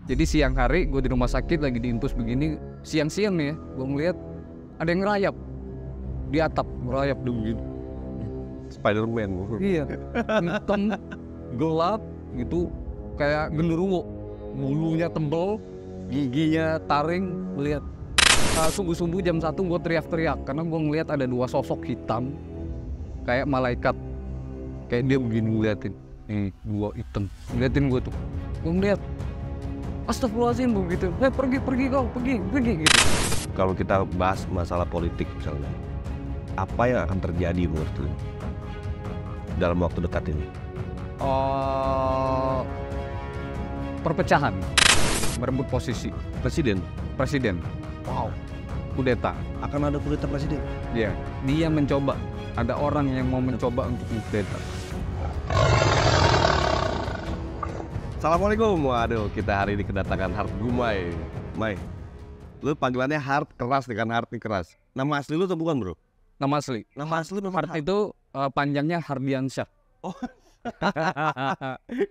Jadi siang hari gue di rumah sakit lagi diinfus begini, siang-siang nih ya, gue ngeliat ada yang ngerayap di atap, ngerayap begini. Spider-Man. Iya, hitam, gelap gitu, kayak genderuwo, bulunya tebel, giginya taring. Melihat subuh-subuh jam 1 gue teriak-teriak karena gue ngeliat ada 2 sosok hitam kayak malaikat, kayak dia begini ngeliatin, nih 2 hitam ngeliatin gue tuh. Gue ngeliat, astagfirullahaladzim begitu, pergi kau, pergi gitu. Kalau kita bahas masalah politik misalnya, apa yang akan terjadi menurut lu dalam waktu dekat ini? Perpecahan, merebut posisi presiden. Wow, kudeta. Akan ada kudeta presiden? Ya, dia mencoba. Ada orang yang mau mencoba untuk kudeta. Assalamualaikum. Waduh, kita hari ini kedatangan Hart Gumai. Mai, lu panggilannya Hart keras dengan Hart nih keras. Nama asli lu tuh bukan, bro? Nama asli. Nama asli memang Hart itu panjangnya Hardiansyah. Oh.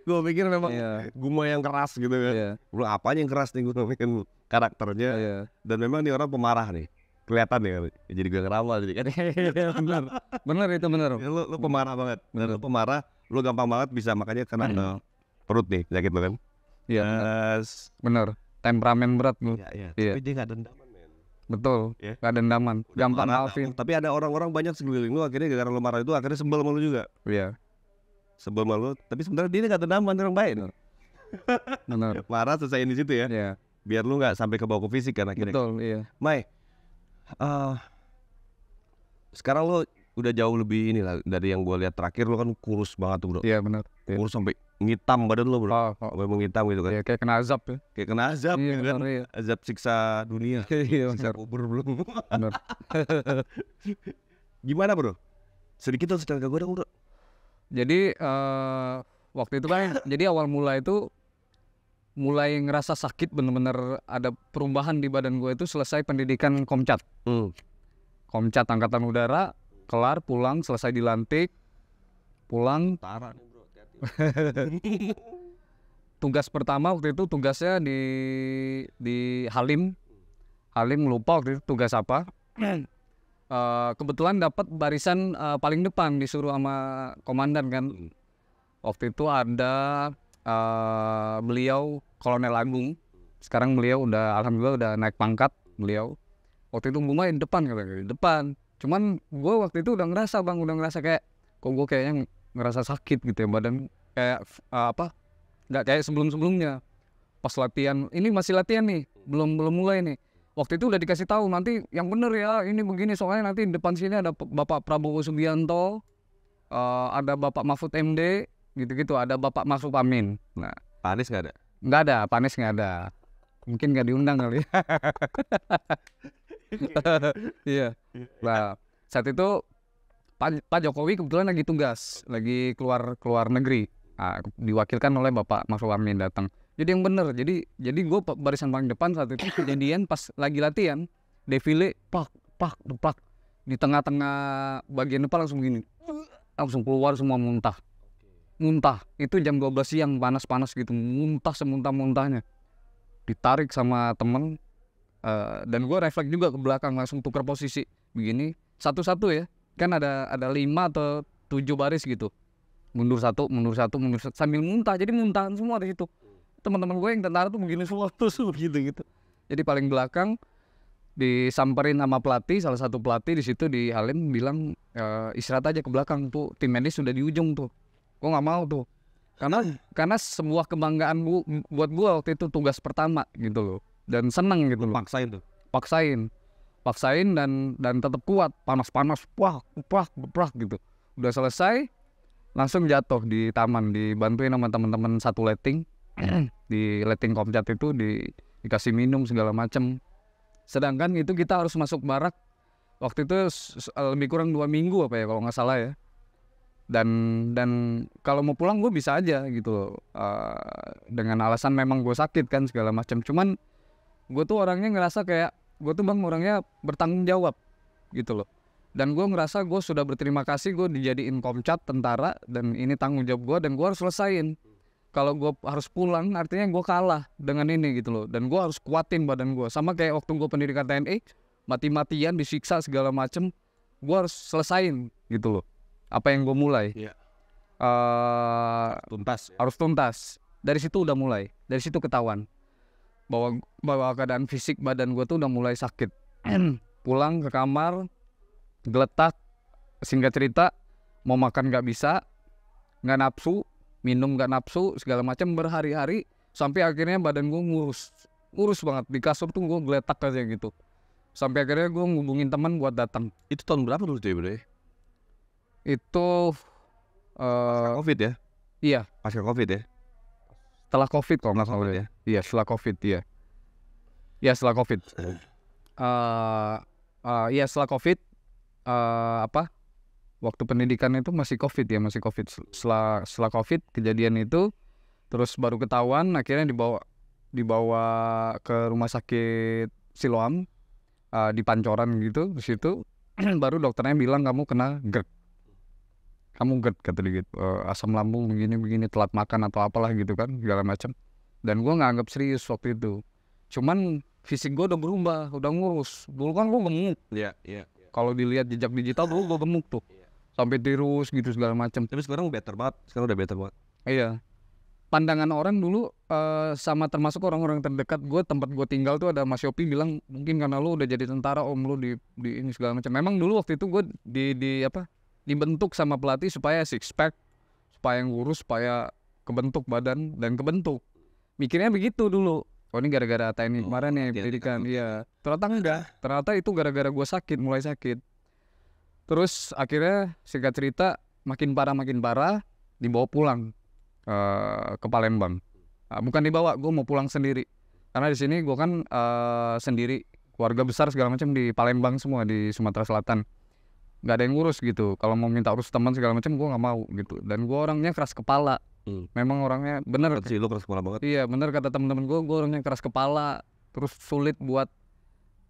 Gue pikir memang Gumai yang keras gitu kan. Iya. Lu apanya yang keras nih, gue pikir karakternya. Iya. Dan memang nih orang pemarah nih. Kelihatan nih kan. Jadi gue ngeramal jadi kan. Bener itu bener. Ya, lu pemarah banget. Lu pemarah, lu gampang banget bisa makanya kena perut nih penyakit lu kan. Iya. Bener. Temperamen berat lu. Iya. Iya. Tapi dia gak dendaman, men. Betul. Ya. Gak dendaman. Gampang Marah, maafin. tapi ada orang-orang banyak sekeliling lu akhirnya gara-gara lu marah itu akhirnya sebel sama lu juga. Iya. Sebel sama lu, tapi sebenarnya dia gak dendaman, orang baik. Bener. Marah selesaiin di situ ya. Iya. Biar lu gak sampai ke bawah ke fisik kan akhirnya. Betul, iya. Mai, sekarang lo udah jauh lebih inilah dari yang gue lihat terakhir. Lo kan kurus banget tuh, bro. Iya benar. Kurus sampai ngitam badan lo, bro. Sampai menghitam gitu kan. Iya, kayak kena azab ya. Kayak kena azab Iya, gitu kan. benar, iya. Azab siksa dunia. Iya, Siksa benar. kubur belum. Benar. Gimana, bro? Sedikit dong cerita ke gue dong, bro. Jadi waktu itu kan jadi awal mula itu mulai ngerasa sakit, bener-bener ada perubahan di badan gue itu selesai pendidikan Komcat. Komcat Angkatan Udara, kelar, pulang, selesai dilantik, pulang. Tara nih, bro, hati-hati. Tugas pertama waktu itu tugasnya di Halim. Halim lupa waktu itu tugas apa. Kebetulan dapat barisan paling depan, disuruh sama komandan kan. Waktu itu ada beliau Kolonel Agung. Sekarang beliau udah alhamdulillah udah naik pangkat beliau. Waktu itu Gumai di depan, katanya di depan. Cuman gue waktu itu udah ngerasa kayak kok gue kayaknya ngerasa sakit gitu ya badan, kayak nggak kayak sebelumnya. Pas latihan, ini masih latihan nih, belum mulai nih. Waktu itu udah dikasih tahu nanti yang bener ya, ini begini soalnya nanti di depan sini ada Bapak Prabowo Subianto, ada Bapak Mahfud MD, gitu-gitu, ada Bapak Ma'ruf Amin. Nah, Pak Anies gak ada? nggak ada, Pak Anies nggak ada. Mungkin nggak diundang kali. Iya. Nah, saat itu Pak Jokowi kebetulan lagi tugas, lagi keluar negeri. Nah, diwakilkan oleh Bapak Ma'ruf Amin datang. Jadi yang bener. Jadi gue barisan paling depan saat itu. Kejadian pas lagi latihan, defile, pak di tengah-tengah bagian depan langsung gini, langsung keluar semua muntah. Itu jam 12 siang, panas gitu, muntah semuntah-muntahnya. Ditarik sama temen, dan gue refleks juga ke belakang, langsung tukar posisi begini, satu-satu ya, kan ada 5 atau 7 baris gitu, mundur satu sambil muntah, jadi muntahan semua di situ. Teman-teman gue yang tentara tuh begini semua tuh gitu. Jadi paling belakang disamperin sama pelatih, salah satu pelatih di situ di Halim bilang, istirahat aja ke belakang tuh, tim medis sudah di ujung tuh. Gue nggak mau tuh, karena sebuah kebanggaan buat gue waktu itu tugas pertama gitu loh, dan seneng gitu loh. Paksain dan tetap kuat, panas gitu. Udah selesai, langsung jatuh di taman, dibantuin sama teman-teman satu letting. Di letting Komcat itu dikasih minum segala macem. Sedangkan itu kita harus masuk barak waktu itu lebih kurang 2 minggu apa ya kalau nggak salah ya. Dan kalau mau pulang gue bisa aja gitu, dengan alasan memang gue sakit kan segala macam. Cuman gue tuh orangnya ngerasa kayak gue tuh orangnya bertanggung jawab gitu loh. Dan gue ngerasa gue sudah berterima kasih, gue dijadiin Komcat tentara dan ini tanggung jawab gue dan gue harus selesain. kalau gue harus pulang artinya gue kalah dengan ini gitu loh, dan gue harus kuatin badan gue. Sama kayak waktu gue pendidikan TNI, mati-matian disiksa segala macem, gue harus selesain gitu loh apa yang gue mulai. Iya. Tuntas ya? Harus tuntas. Dari situ udah mulai, dari situ ketahuan bahwa keadaan fisik badan gue tuh udah mulai sakit. Pulang ke kamar geletak, singkat cerita mau makan nggak bisa, nggak nafsu, minum nggak nafsu, segala macam berhari-hari, sampai akhirnya badan gue ngurus banget di kasur tuh gue geletak aja gitu. Sampai akhirnya gue ngubungin teman buat datang. Itu tahun berapa dulu tuh ya, Bro? Itu Pasca Covid ya? Iya. Pasca Covid ya? Setelah Covid kalau nggak salah ya? Iya, setelah Covid ya. Iya, setelah Covid. Iya, setelah Covid. Waktu pendidikan itu masih Covid ya, masih Covid. Setelah Covid kejadian itu, terus baru ketahuan, akhirnya dibawa ke rumah sakit Siloam, di Pancoran gitu. Di situ baru dokternya bilang kamu kena GERD. Kamu GERD kata dia gitu, asam lambung begini telat makan atau apalah gitu kan, segala macam. Dan gue nggak anggap serius waktu itu. Cuman fisik gue udah berubah, udah ngurus. Dulu kan gue gemuk. Iya. Kalau dilihat jejak digital dulu gue gemuk tuh, sampai tirus gitu segala macam. Tapi sekarang better banget. Sekarang udah better banget. Iya. Pandangan orang dulu, sama termasuk orang-orang terdekat gue, tempat gue tinggal tuh ada Mas Yopi bilang mungkin karena lu udah jadi tentara om, lu di ini segala macam. Memang dulu waktu itu gue dibentuk sama pelatih supaya six pack, supaya ngurus, supaya kebentuk badan dan kebentuk. Mikirnya begitu dulu. Oh ini gara-gara TNI kemarin ya pendidikan. Iya. Ternyata enggak. Ternyata itu gara-gara gue mulai sakit. Terus akhirnya singkat cerita makin parah dibawa pulang ke Palembang. Bukan dibawa, gue mau pulang sendiri. Karena di sini gue kan sendiri, keluarga besar segala macam di Palembang semua, di Sumatera Selatan. Gak ada yang ngurus gitu. Kalau mau minta urus teman segala macam gue nggak mau gitu. Dan gue orangnya keras kepala. Memang orangnya bener sih, lu keras kepala banget. Iya bener kata teman-teman gue orangnya keras kepala. Terus sulit buat,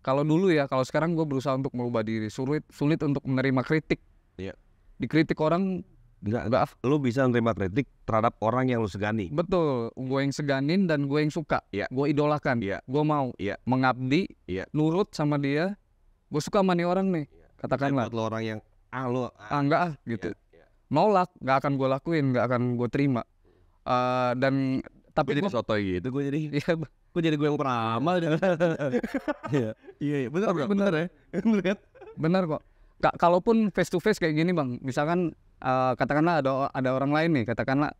kalau dulu ya, kalau sekarang gue berusaha untuk merubah diri. Sulit untuk menerima kritik. Iya. Dikritik orang enggak. Lu bisa menerima kritik terhadap orang yang lu segani. Betul. Gue yang seganin dan gue yang suka. Iya. Gue idolakan. Iya. Gue mau mengabdi. Iya. Nurut sama dia. Gue suka sama nih orang nih. Katakanlah. Buat lo orang yang enggak gitu. Iya. Nolak, nggak akan gue lakuin, nggak akan gue terima. Dan tapi gue jadi sotoy gitu, gue jadi gue yang peramal. Iya benar ya. Benar kok. Kalaupun face to face kayak gini bang, misalkan katakanlah ada orang lain nih, katakanlah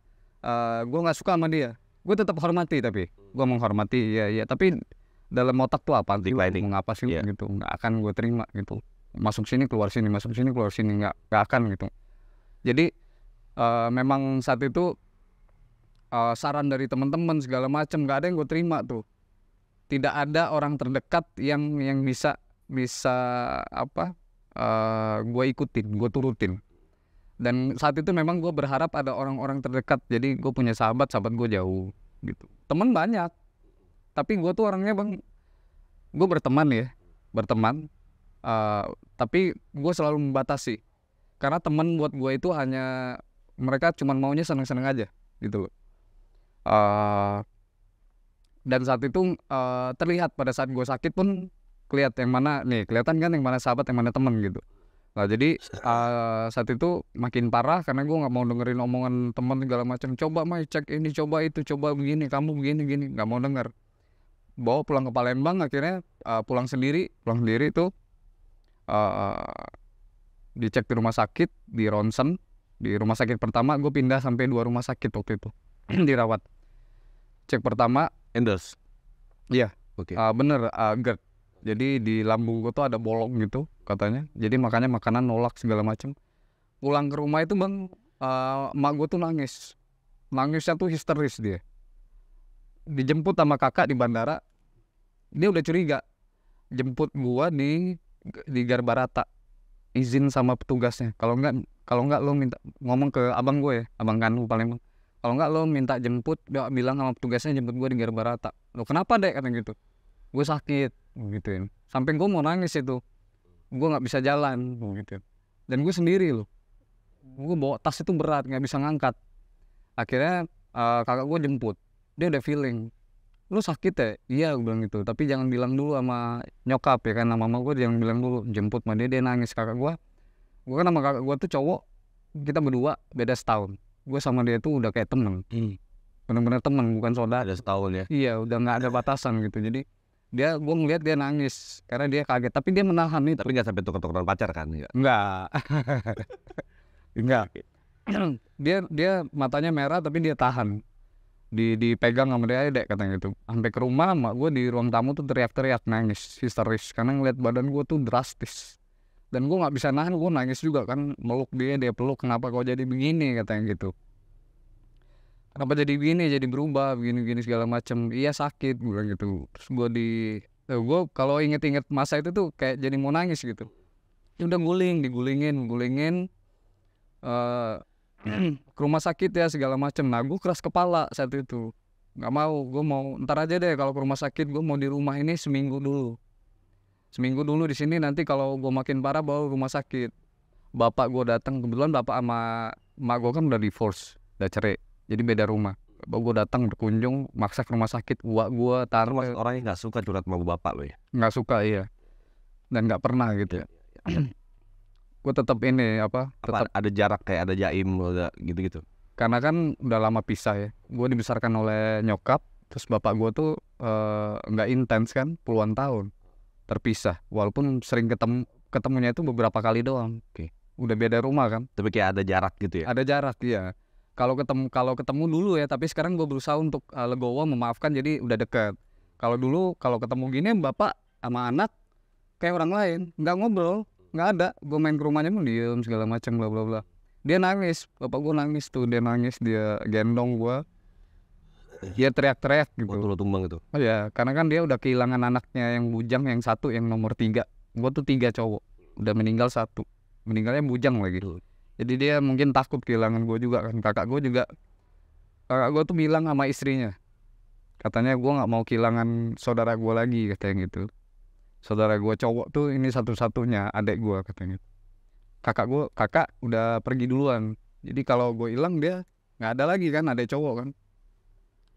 gue nggak suka sama dia, gue tetap hormati, tapi gue menghormati ya tapi dalam otak tuh apa sih, mengapa sih gitu, nggak akan gue terima gitu. Masuk sini keluar sini, nggak akan gitu. Jadi memang saat itu saran dari teman-teman segala macam nggak ada yang gue terima tuh. Tidak ada orang terdekat yang bisa gue ikutin, gue turutin. Dan saat itu memang gue berharap ada orang-orang terdekat. Jadi gue punya sahabat gue jauh gitu. Teman banyak, tapi gue tuh orangnya bang, gue berteman, tapi gue selalu membatasi. Karena teman buat gue itu hanya mereka cuma maunya seneng-seneng aja gitu loh. Dan saat itu terlihat pada saat gue sakit pun kelihatan yang mana sahabat, yang mana teman gitu. Nah jadi saat itu makin parah karena gue nggak mau dengerin omongan teman segala macam. Coba Mai cek ini, coba itu, coba begini, kamu begini, nggak mau denger. Bawa pulang ke Palembang, akhirnya pulang sendiri itu dicek di rumah sakit, di ronsen. Di rumah sakit pertama gue pindah sampai 2 rumah sakit waktu itu dirawat. Cek pertama endos. Iya. Oke. Bener GERD. Jadi di lambung gue tuh ada bolong gitu katanya. Jadi makanya makanan nolak segala macam. Pulang ke rumah itu bang, emak gue tuh nangis. Nangisnya tuh histeris dia. Dijemput sama kakak di bandara. Dia udah curiga. Jemput gue di Garbarata. Izin sama petugasnya. Kalau enggak lo minta ngomong ke abang gue ya, abang kandung Palembang. Kalau enggak lo minta jemput, dia bilang sama petugasnya jemput gue di Garbarata. Lo kenapa dek kata gitu? Gue sakit gituin. Sampai gue mau nangis itu. Gue nggak bisa jalan gitu. Dan gue sendiri loh. Gue bawa tas itu berat, nggak bisa ngangkat. Akhirnya kakak gue jemput, dia udah feeling, lu sakit ya? Iya, gue bilang gitu, tapi jangan bilang dulu sama nyokap ya kan, sama mama gue jangan bilang dulu. Jemput sama dia nangis. Kakak gue kan sama kakak gue tuh cowok, kita berdua beda setahun. Gue sama dia tuh udah kayak temen, bener-bener temen, bukan saudara. Ada setahun ya. Iya, udah nggak ada batasan gitu. Jadi gue ngeliat dia nangis karena dia kaget, tapi dia menahan itu. Tapi nggak sampai tuker-tukeran pacar kan? Enggak. Enggak. Dia matanya merah tapi dia tahan. Dipegang sama dia, dek katanya gitu. Sampai ke rumah, mak gue di ruang tamu tuh teriak-teriak nangis histeris karena ngeliat badan gue tuh drastis. Dan gue nggak bisa nahan, gue nangis juga kan, meluk dia peluk, kenapa kau jadi begini katanya gitu. Kenapa jadi begini, jadi berubah begini segala macam. Iya sakit, gue bilang gitu. Terus gue kalau inget-inget masa itu tuh kayak jadi mau nangis gitu. Ya udah digulingin ke rumah sakit ya segala macam. Nah gue keras kepala saat itu, nggak mau, gue mau ntar aja deh kalau ke rumah sakit, gue mau di rumah ini seminggu dulu di sini, nanti kalau gue makin parah bawa rumah sakit. Bapak gue datang, kebetulan bapak sama emak gue kan udah divorce, udah cerai, jadi beda rumah. Bapak gue datang berkunjung, maksa ke rumah sakit. Gue taruh Orangnya nggak suka curhat sama bapak lo ya? Nggak suka, iya, dan nggak pernah gitu ya. Gue tetap ini tetap ada jarak kayak ada jaim gitu. Karena kan udah lama pisah ya. Gue dibesarkan oleh nyokap, terus bapak gue tuh nggak intens kan, puluhan tahun terpisah. Walaupun sering ketemunya itu beberapa kali doang. Oke. Udah beda rumah kan. Tapi kayak ada jarak gitu ya? Ada jarak, iya. Kalau ketemu dulu ya, tapi sekarang gue berusaha untuk legowo, memaafkan, jadi udah deket. Kalau dulu kalau ketemu gini bapak sama anak kayak orang lain, nggak ngobrol, nggak ada. Gue main ke rumahnya pun diem segala macam bla bla bla. Dia nangis, bapak gue nangis tuh, dia gendong gue, dia teriak-teriak gitu. Waktu lo tumbang itu? Oh ya, karena kan dia udah kehilangan anaknya yang bujang, yang satu, yang nomor 3. Gue tuh 3 cowok, udah meninggal 1, meninggalnya bujang lagi. Jadi dia mungkin takut kehilangan gue juga kan. Kakak gue tuh bilang sama istrinya, katanya gue nggak mau kehilangan saudara gue lagi, katanya gitu. Saudara gue cowok tuh ini satu-satunya, adik gue katanya. Kakak udah pergi duluan. Jadi kalau gue hilang dia nggak ada lagi kan, adik cowok kan.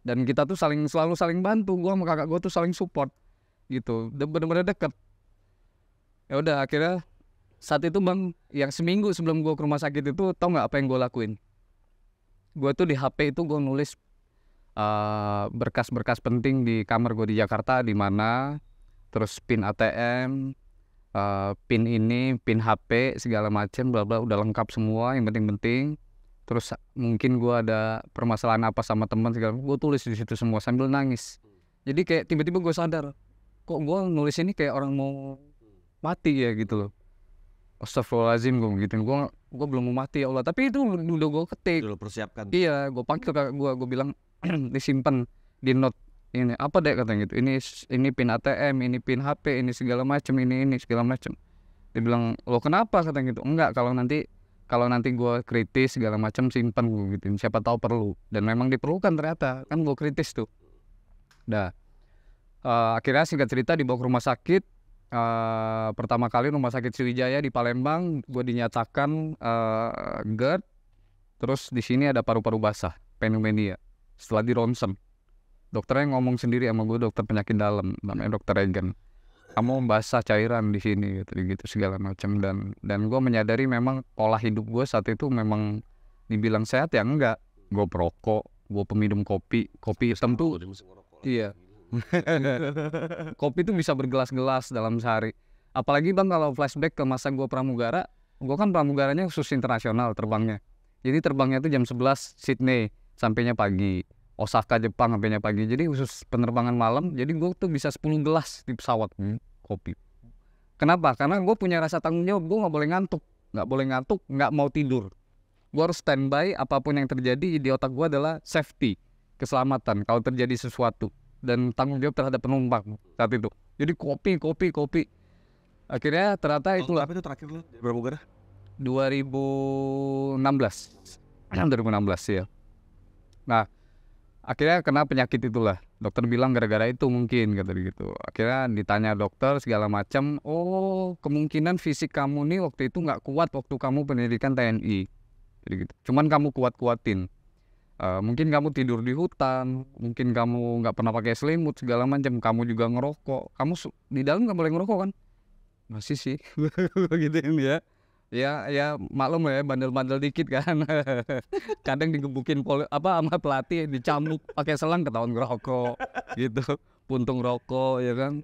Dan kita tuh selalu saling bantu. Gue sama kakak gue tuh saling support gitu. Bener-bener deket. Ya udah akhirnya saat itu bang, yang seminggu sebelum gue ke rumah sakit itu, tau nggak apa yang gue lakuin? Gue tuh di HP itu gue nulis berkas-berkas penting di kamar gue di Jakarta, di mana, terus pin ATM, pin ini, pin HP segala macam, bla bla, udah lengkap semua yang penting-penting. Terus mungkin gue ada permasalahan apa sama teman segala, gue tulis di situ semua sambil nangis. Jadi kayak tiba-tiba gue sadar, kok gue nulis ini kayak orang mau mati ya gitu loh. Astagfirullahaladzim, gue gitu, gue belum mau mati ya Allah, tapi itu udah gue ketik. Udah lo persiapkan? Iya, gue panggil kakak gue bilang disimpan di note. Ini apa deh katanya gitu, ini pin ATM, ini pin HP, ini segala macam, ini segala macam. Dia bilang, lo kenapa katanya gitu? Enggak, kalau nanti gue kritis segala macam, simpan gue gitu, siapa tahu perlu. Dan memang diperlukan ternyata, kan gue kritis tuh. Akhirnya singkat cerita dibawa ke rumah sakit. Pertama kali rumah sakit Sriwijaya di Palembang, gue dinyatakan GERD. Terus di sini ada paru-paru basah, pneumonia. Setelah di ronsen, dokternya ngomong sendiri sama gue, dokter penyakit dalam, namanya dokter Regen. Kamu basah cairan di sini gitu segala macam. Dan gue menyadari memang pola hidup gue saat itu memang dibilang sehat ya enggak. Gue perokok, gue peminum kopi hitam tuh. Iya. Kopi tuh bisa bergelas-gelas dalam sehari. Apalagi bang kalau flashback ke masa gue pramugara, gue kan pramugaranya khusus internasional terbangnya. Jadi terbangnya tuh jam 11 Sydney, sampainya pagi. Osaka Jepang sampainya pagi. Jadi khusus penerbangan malam. Jadi gue tuh bisa 10 gelas di pesawat kopi. Kenapa? Karena gue punya rasa tanggung jawab. Gue nggak boleh ngantuk, nggak mau tidur. Gue harus standby. Apapun yang terjadi di otak gue adalah safety, keselamatan kalau terjadi sesuatu, dan tanggung jawab terhadap penumpang saat itu. Jadi kopi. Akhirnya ternyata itulah. Apa itu terakhir lo di pramugara? 2016 ya. Nah, akhirnya kena penyakit itulah. Dokter bilang gara-gara itu mungkin, kata gitu. Akhirnya ditanya dokter segala macam. Oh, kemungkinan fisik kamu nih waktu itu nggak kuat waktu kamu pendidikan TNI. Jadi gitu. Cuman kamu kuat-kuatin. Mungkin kamu tidur di hutan, mungkin kamu nggak pernah pakai selimut segala macam, kamu juga ngerokok, kamu di dalam nggak boleh ngerokok kan? Masih sih, gituin ya. Ya maklum ya, bandel-bandel dikit kan. Kadang digebukin sama pelatih, dicambuk pakai selang, ketahuan ngerokok gitu. Puntung rokok ya kan.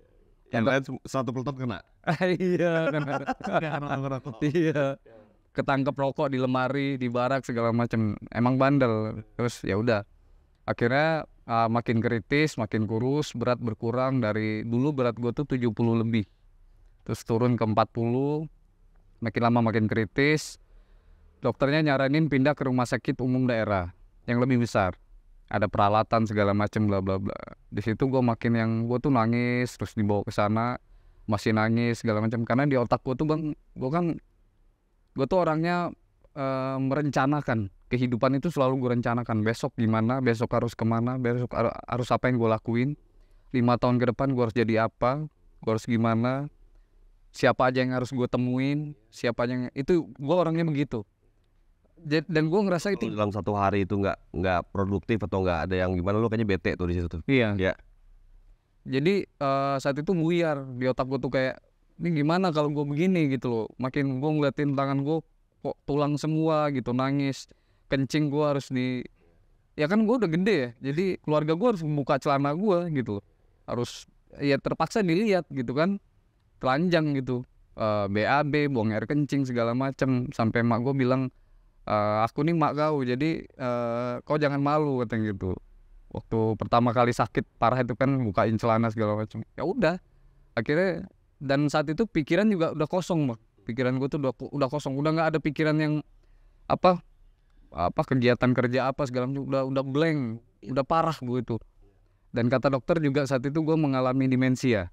Yang lain satu peleton kena. Iya kan. Iya. Ketangkep rokok di lemari, di barak segala macam. Emang bandel. Terus ya udah. Akhirnya makin kritis, makin kurus, berat berkurang. Dari dulu berat gue tuh 70 lebih. Terus turun ke 40. Makin lama makin kritis. Dokternya nyaranin pindah ke rumah sakit umum daerah yang lebih besar. Ada peralatan segala macam bla bla bla. Di situ gue makin yang gue tuh nangis, terus dibawa ke sana masih nangis segala macam, karena di otak gue tuh bang, gue tuh orangnya merencanakan kehidupan itu, selalu gue rencanakan besok gimana, besok harus kemana, besok harus apa yang gue lakuin, 5 tahun ke depan gue harus jadi apa, gue harus gimana, siapa aja yang harus gue temuin, siapa yang itu, gue orangnya begitu. Dan gue ngerasa itu dalam satu hari itu nggak produktif atau nggak ada yang gimana, lu kayaknya bete tuh di situ tuh. iya Ya. jadi saat itu buyar di otak gue tuh, kayak ini gimana kalau gue begini gitu loh. Makin gue ngeliatin tangan gue kok tulang semua gitu, nangis, kencing gue harus ya kan gue udah gede ya, jadi keluarga gue harus membuka celana gue gitu loh, harus ya terpaksa dilihat gitu kan, telanjang gitu, BAB, buang air kencing segala macem, sampai mak gue bilang, aku nih mak kau, jadi kau jangan malu katanya gitu. Waktu pertama kali sakit parah itu kan, bukain celana segala macam. Ya udah, akhirnya, dan saat itu pikiran juga udah kosong, Bang. Pikiran gue tuh udah kosong, udah nggak ada pikiran yang apa kegiatan kerja apa segala macam, udah blank, udah parah gue itu. Dan kata dokter juga saat itu gue mengalami demensia.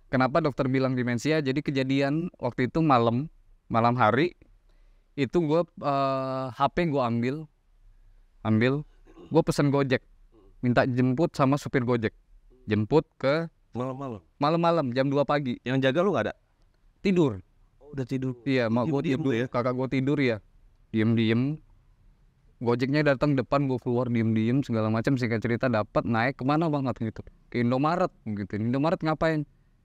Kenapa dokter bilang demensia? Jadi kejadian waktu itu malam hari itu gue HP gue ambil, gue pesen Gojek, minta jemput sama supir Gojek, jemput ke malam jam 2 pagi. Yang jaga lu nggak ada? Tidur. Oh, udah tidur. Iya, mak gue tidur ya? kakak gue tidur ya, diem Gojeknya datang depan, gue keluar diem segala macam. Singkat cerita dapat, naik kemana banget gitu, ke Indomaret gitu. Indomaret ngapain?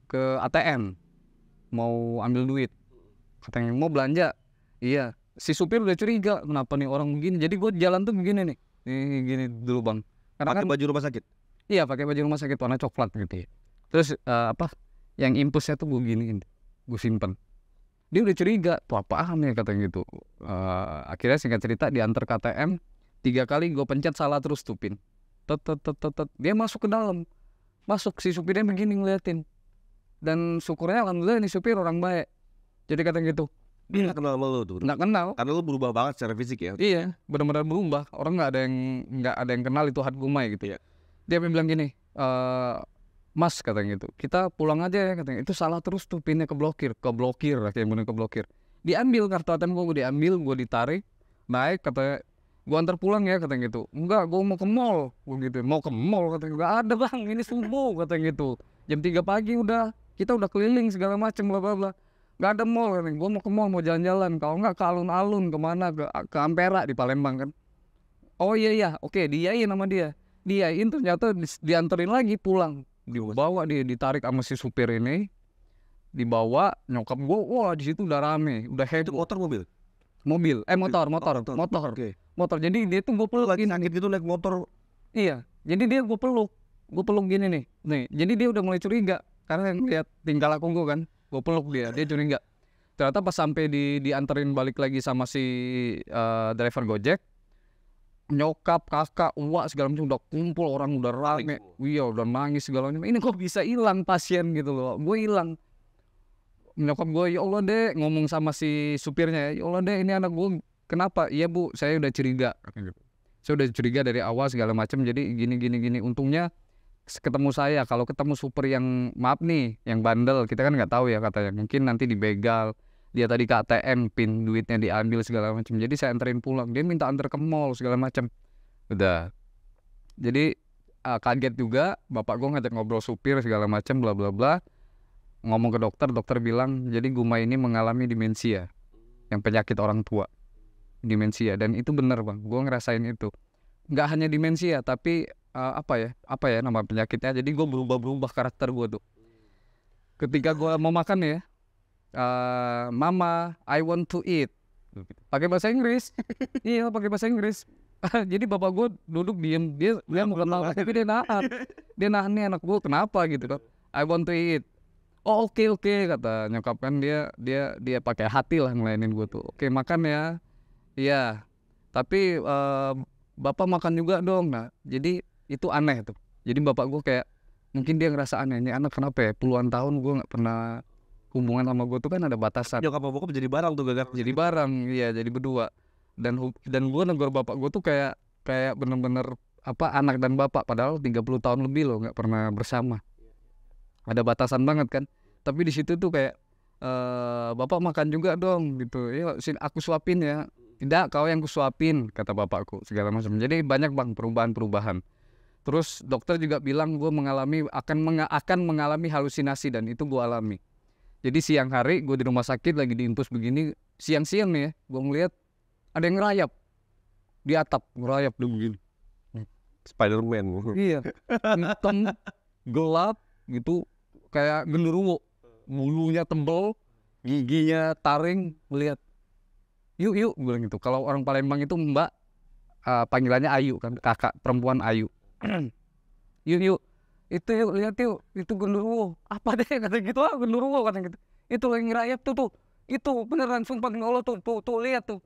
Ke ATM, mau ambil duit, katanya mau belanja. Iya, si supir udah curiga, kenapa nih orang begini. Jadi gue jalan tuh begini nih, gini dulu bang, karena Pakai kan baju rumah sakit. iya pakai baju rumah sakit warna coklat gitu ya. Terus yang impulsnya tuh gue giniin, gue simpen. Dia udah curiga, tuh apaan ya katanya gitu. Akhirnya singkat cerita diantar ke ATM, 3 kali gue pencet salah terus tuh pin, dia masuk ke dalam, si supirnya begini ngeliatin. Dan syukurnya alhamdulillah ini supir orang baik. Jadi katanya gitu, Dia nggak kenal sama lu tuh. nggak kenal. Karena lu berubah banget secara fisik ya. Iya, benar-benar berubah. Orang nggak ada yang kenal itu Hat Gumai gitu ya. Dia bilang gini, Mas katanya gitu, kita pulang aja ya katanya. Itu salah terus tuh, pinnya keblokir, kayak bener keblokir. Diambil kartu ATM gue diambil, gue ditarik, naik, katanya gue antar pulang ya katanya gitu. Enggak, gue mau ke mall, gue gitu. Mau ke mall katanya, nggak ada bang, ini subuh katanya gitu. Jam 3 pagi kita udah keliling segala macem bla bla bla. Gak ada mall katanya, gue mau ke mall, mau jalan-jalan. Kalau nggak ke alun-alun, kemana, ke Ampera di Palembang kan. Oh iya, oke, diain sama dia. Diain ternyata dianterin lagi pulang. Dibawa dia, ditarik sama si supir ini. Dibawa, nyokap gue, wah di situ udah rame, udah Itu heboh. motor mobil. Motor. Oke. Motor. Jadi dia tuh gue peluk Lagi gini. sakit gitu naik motor. Iya, jadi dia gue peluk gini nih. Jadi dia udah mulai curiga karena ngeliat tingkah laku gue kan. Gue peluk dia curiga. Ternyata pas sampai dianterin balik lagi sama si driver Gojek, nyokap, kakak, uak segala macam udah kumpul, orang udah rame. Iya, udah nangis segala macam. Ini kok bisa hilang pasien gitu loh. Gue hilang. Nyokap gue, ya Allah dek, ngomong sama si supirnya, ya Allah dek, ini anak gue kenapa? Iya bu, saya udah curiga. Saya udah curiga dari awal segala macam. Jadi gini. Untungnya ketemu saya. Kalau ketemu super yang maaf nih, yang bandel, kita kan nggak tahu ya katanya. Mungkin nanti dibegal. Dia tadi ke ATM, pin duitnya diambil segala macam. Jadi saya anterin pulang. Dia minta antar ke mall segala macam. Udah. Jadi kaget juga. Bapak gue ngajak ngobrol supir segala macam, bla bla bla. Ngomong ke dokter bilang, jadi Gumai ini mengalami demensia, yang penyakit orang tua. demensia. Dan itu benar bang, gue ngerasain itu. Nggak hanya demensia tapi apa ya nama penyakitnya. Jadi gue berubah karakter gue tuh. Ketika gue mau makan ya, mama I want to eat, pakai bahasa Inggris. Iya, pakai bahasa Inggris. Jadi bapak gue duduk diem, dia mau ketawa tapi dia nahan nih anak gue kenapa gitu kan. I want to eat. Oh oke, kata nyokap kan, dia pakai hati lah ngelainin gue tuh. Oke, makan ya. Iya. Tapi bapak makan juga dong. Nah, jadi itu aneh tuh. Jadi bapak gue kayak mungkin dia ngerasa aneh, ini anak kenapa ya? Puluhan tahun gue nggak pernah hubungan sama gue tuh kan ada batasan. Nyokap bokap jadi barang tuh gara-gara. Jadi barang, iya jadi berdua. Dan gue negor bapak gue tuh kayak bener-bener anak dan bapak, padahal 30 tahun lebih loh nggak pernah bersama. Ada batasan banget kan. Tapi di situ tuh kayak bapak makan juga dong gitu. Ya sini aku suapin ya. Tidak, kau yang kusuapin kata bapakku segala macam. Jadi banyak bang perubahan. Terus dokter juga bilang gue akan mengalami halusinasi, dan itu gue alami. Jadi siang hari gue di rumah sakit lagi diinfus begini, siang-siang nih ya, gue ngeliat ada yang ngerayap di atap, ngerayap dulu begini. Spiderman. Iya, hitam, gelap gitu, kayak genderuwo, bulunya tebel, giginya taring. Melihat, yuk bilang gitu. Kalau orang Palembang itu mbak, panggilannya Ayu kan, kakak perempuan Ayu. yuk itu yuk lihat yuk, itu genderuwo. Apa deh kata gitu, genderuwo kata gitu. Itu lagi ngerayap tuh itu beneran sumpah demi Allah tuh lihat tuh,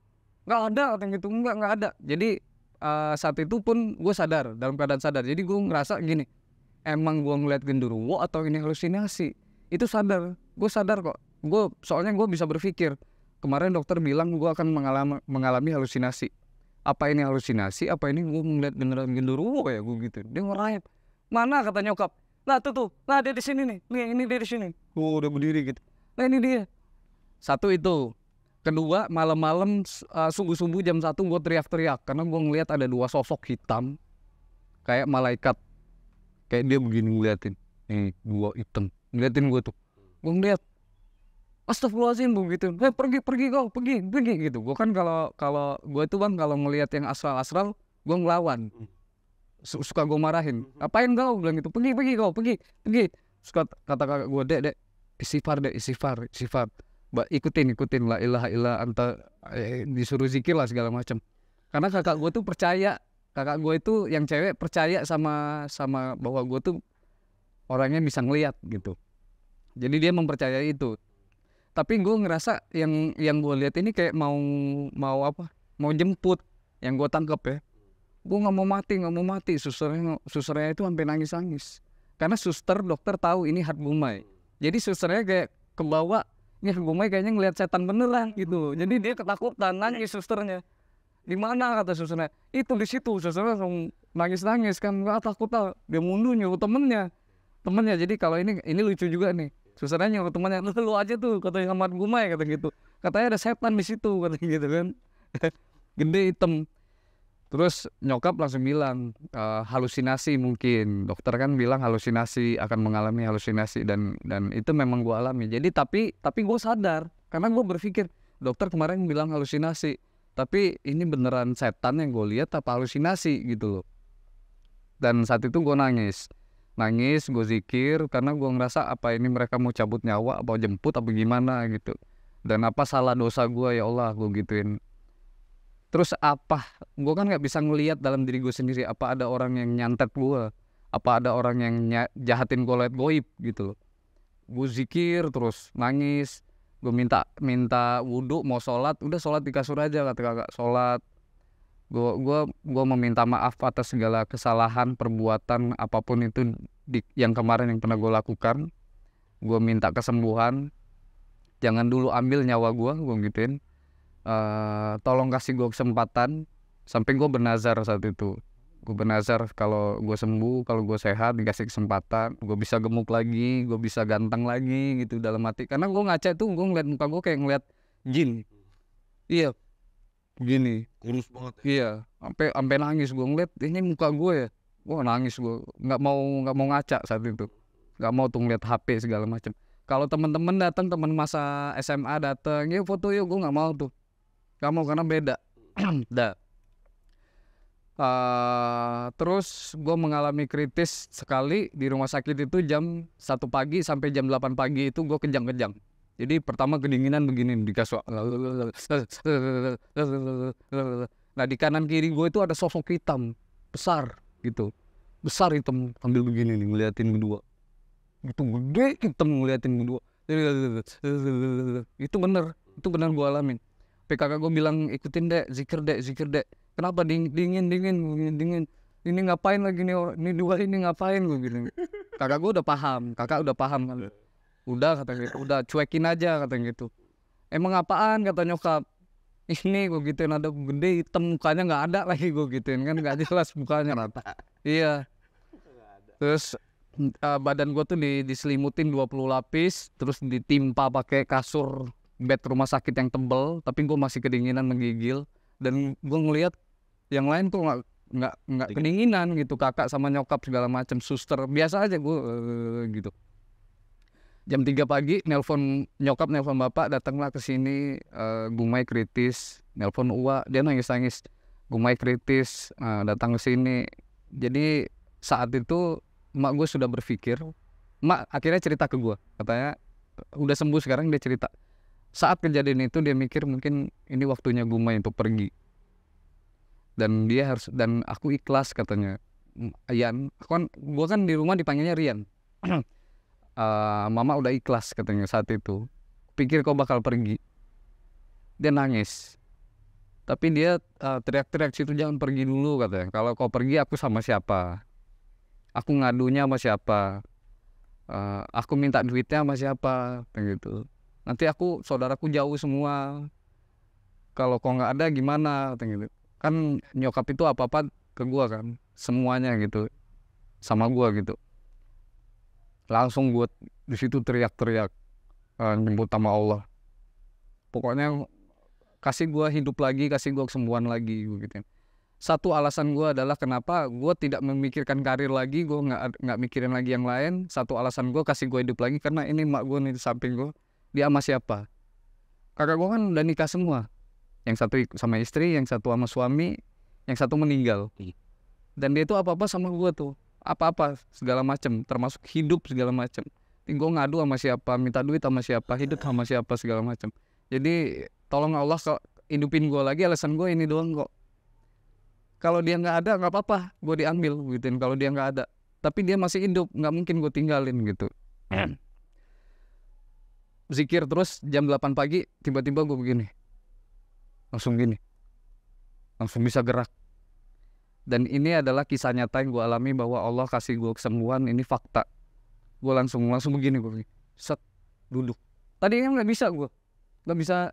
nggak ada kata gitu, nggak ada. Jadi saat itu pun gue sadar, dalam keadaan sadar. Jadi gue ngerasa gini, emang gue ngeliat genderuwo atau ini halusinasi? Itu gue sadar kok. Soalnya gue bisa berpikir, kemarin dokter bilang gue akan mengalami halusinasi. Apa ini halusinasi? Apa ini gue ngeliat beneran genderuwo ya gue gitu? Dia ngerayap. Mana kata nyokap? Nah tuh, nah dia di sini nih. Nih ini dia di sini. Gue udah berdiri gitu. Nah ini dia. Satu itu. Kedua, malam-malam subuh-subuh jam 1 gue teriak-teriak karena gue ngeliat ada 2 sosok hitam kayak malaikat. Kayak dia begini ngeliatin. Nih 2 hitam. Ngeliatin gue tuh. Gue ngeliat. Astagfirullahaladzim begitu. Pergi kau, pergi gitu. Gue kan kalau gue itu bang, kalau ngelihat yang asral gue ngelawan. Suka gue marahin. Apain kau bilang gitu. Pergi kau, pergi. Suka kata kakak gue, dek istighfar. Ikutin la ilaha illa anta, disuruh zikir lah segala macam. Karena kakak gue tuh percaya, kakak gue itu yang cewek percaya sama bahwa gue tuh orangnya bisa ngelihat gitu. Jadi dia mempercayai itu. Tapi gue ngerasa yang gue lihat ini kayak mau jemput. Yang gue tangkap ya, gue nggak mau mati. Susternya itu sampai nangis. Karena dokter tahu ini Hatbumai. Jadi susternya kayak kebawa, ini Hatbumai kayaknya ngelihat setan beneran gitu. Jadi dia ketakutan, nangis susternya. Di mana kata susternya? Itu di situ. Susternya langsung nangis kan, nggak takut lah. Dia mundur nyuruh temennya. Jadi kalau ini lucu juga nih. Susternya nyuruh temannya, lu aja tuh katanya Ahmad Gumai kata gitu. Katanya ada setan di situ kata gitu kan. Gede hitam. Terus nyokap langsung bilang halusinasi mungkin. Dokter kan bilang halusinasi, akan mengalami halusinasi, dan itu memang gue alami. Jadi tapi gue sadar karena gue berpikir dokter kemarin bilang halusinasi. Tapi ini beneran setan yang gue lihat apa halusinasi gitu loh. Dan saat itu gue nangis, gue zikir karena gue ngerasa apa ini mereka mau cabut nyawa, apa jemput, apa gimana gitu. Dan apa salah dosa gue ya Allah, gue gituin. Terus gue kan nggak bisa ngelihat dalam diri gue sendiri, apa ada orang yang nyantet gue, apa ada orang yang jahatin gue lewat goib gitu. Gue zikir terus nangis, gue minta wudhu, mau sholat, udah sholat di kasur aja kata kakak, sholat. Gue meminta maaf atas segala kesalahan, perbuatan apapun itu yang kemarin yang pernah gue lakukan. Gue minta kesembuhan, jangan dulu ambil nyawa gue gituin. Tolong kasih gue kesempatan. Sampai gue bernazar saat itu. Gue bernazar kalau gue sembuh, kalau gue sehat, dikasih kesempatan, gue bisa gemuk lagi, gue bisa ganteng lagi gitu dalam hati. Karena gue ngaca tuh, gue ngeliat muka gue kayak ngeliat jin. Iya, begini, kurus banget ya? Iya, sampai nangis gue ngeliat ini muka gue ya. Gue nangis, gue nggak mau ngaca saat itu, nggak mau tuh ngeliat HP segala macam. Kalau teman-teman datang, teman masa SMA datang, yuk foto yuk, gue nggak mau tuh, nggak mau karena beda. Dah. Terus gue mengalami kritis sekali di rumah sakit itu jam 1 pagi sampai jam 8 pagi itu gue kejang-kejang. Jadi pertama kedinginan begini di kasur. Nah di kanan kiri gue itu ada sosok hitam besar gitu, besar hitam sambil begini nih ngeliatin berdua. Itu gede hitam ngeliatin berdua. Itu bener gue alamin. Kakak gue bilang ikutin dek, zikir dek. Kenapa dingin? Ini ngapain lagi nih orang? Ini dua ini ngapain gue bilang. Kakak udah paham kan. Udah kata gitu, udah cuekin aja kata gitu. Emang apaan kata nyokap? Ini gue gituin ada gede hitam mukanya nggak ada lagi gue gituin kan nggak jelas mukanya rata. Iya. Terus badan gue tuh diselimutin 20 lapis, terus ditimpa pakai kasur bed rumah sakit yang tebel, tapi gue masih kedinginan menggigil. Dan gue ngelihat yang lain tuh nggak kedinginan gitu, kakak sama nyokap segala macam, suster biasa aja gue gitu. Jam 3 pagi nelpon bapak, datanglah ke sini, Gumai kritis, nelpon Uwa, dia nangis, Gumai kritis, datang ke sini. Jadi saat itu emak gue sudah berpikir, emak akhirnya cerita ke gue, katanya udah sembuh sekarang. Dia cerita saat kejadian itu dia mikir mungkin ini waktunya Gumai untuk pergi, dan dia harus, dan aku ikhlas katanya. Yan, gue kan di rumah dipanggilnya Rian. Mama udah ikhlas katanya saat itu, pikir kau bakal pergi. Dia nangis, tapi dia teriak-teriak situ, jangan pergi dulu katanya. Kalau kau pergi aku sama siapa, aku ngadunya sama siapa, aku minta duitnya sama siapa gitu. Nanti saudaraku jauh semua, kalau kau nggak ada gimana gitu. Kan nyokap itu apa-apa ke gua kan, semuanya gitu sama gua gitu. Langsung gue di situ teriak-teriak, nyebut nama Allah. Pokoknya kasih gue hidup lagi, kasih gue kesembuhan lagi gitu. Satu alasan gue adalah kenapa gue tidak memikirkan karir lagi, gue nggak mikirin lagi yang lain. Satu alasan gue kasih gue hidup lagi karena ini mak gue nih di samping gue, dia sama siapa? Kakak gue kan udah nikah semua, yang satu sama istri, yang satu sama suami, yang satu meninggal. Dan dia itu apa-apa sama gue tuh, apa-apa segala macam, termasuk hidup segala macam. Gue ngadu sama siapa, minta duit sama siapa, hidup sama siapa segala macam. Jadi tolong Allah hidupin gue lagi, alasan gue ini doang kok. Kalau dia nggak ada nggak apa-apa, gue diambil gituin. Kalau dia nggak ada, tapi dia masih hidup, nggak mungkin gue tinggalin gitu. Zikir terus jam 8 pagi, tiba-tiba gue begini, langsung bisa gerak. Dan ini adalah kisah nyata yang gue alami, bahwa Allah kasih gue kesembuhan, ini fakta. Gue langsung begini, gue set, duduk. Tadi kan nggak bisa,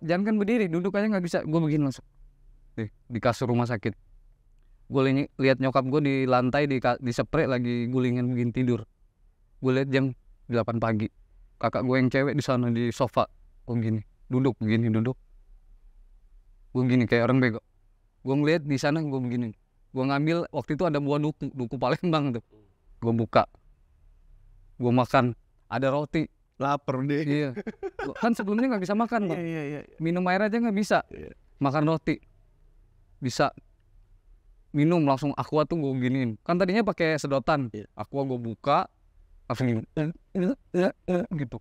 jangan kan berdiri, duduk aja nggak bisa. Gue begini langsung di kasur rumah sakit. Gue lihat nyokap gue di lantai di spray lagi gulingan begini tidur. Gue lihat jam 8 pagi, kakak gue yang cewek di sana di sofa, gue begini duduk. Gue begini kayak orang bego. Gue ngeliat di sana, gue begini. Gue ngambil, waktu itu ada buah duku Palembang tuh, gue buka, gue makan, ada roti. Lapar deh. Iya. Kan sebelumnya nggak bisa makan, Bang. Iya. Minum air aja nggak bisa. Makan roti bisa. Minum langsung aqua tuh gue giniin. Kan tadinya pakai sedotan. Aqua gue buka, langsung gitu.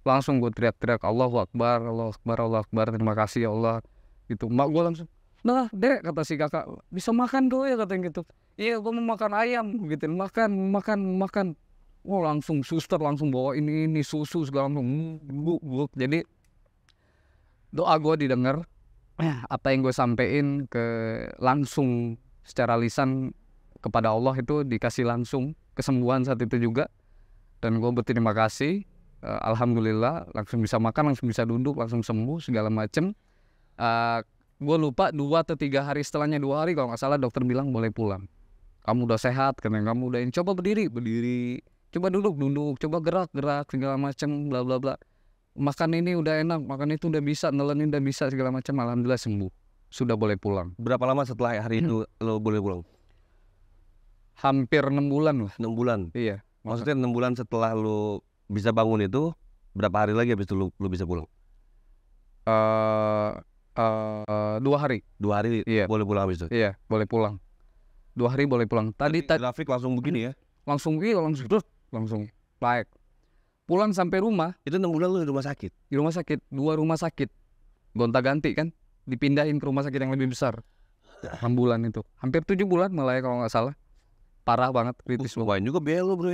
Langsung gue teriak-teriak, Allahu Akbar, terima kasih ya Allah. Gitu. Mak gue langsung, nah dek, kata si kakak, bisa makan tuh ya katanya gitu. Iya, gue mau makan ayam gitu. Makan. Oh, langsung suster langsung bawa ini susu segala macam. Jadi doa gue didengar, apa yang gue sampein langsung secara lisan kepada Allah itu dikasih langsung kesembuhan saat itu juga. Dan gue berterima kasih, alhamdulillah langsung bisa makan, langsung bisa duduk, langsung sembuh segala macem. Gue lupa 2 atau 3 hari setelahnya, 2 hari kalau nggak salah, dokter bilang boleh pulang. Kamu udah sehat, karena kamu udah coba berdiri, coba duduk, coba gerak segala macam, bla bla bla. Makan ini udah enak, makan itu udah bisa, nelenin udah bisa segala macam. Alhamdulillah sembuh, sudah boleh pulang. Berapa lama setelah hari itu lo boleh pulang? Hampir 6 bulan lah. 6 bulan? Iya. Maksudnya 6 bulan setelah lo bisa bangun itu, berapa hari lagi habis itu lo bisa pulang? 2 hari. 2 hari Iya. boleh pulang habis itu. Iya, boleh pulang. 2 hari boleh pulang. Tadi grafik langsung begini ya. langsung langsung baik. Pulang sampai rumah, Itu 6 bulan lu di rumah sakit. di rumah sakit, 2 rumah sakit. Gonta-ganti kan, dipindahin ke rumah sakit yang lebih besar. 6 bulan itu. Hampir 7 bulan malah ya kalau nggak salah. Parah banget, kritis banget. Lumayan juga biaya lu, Bro.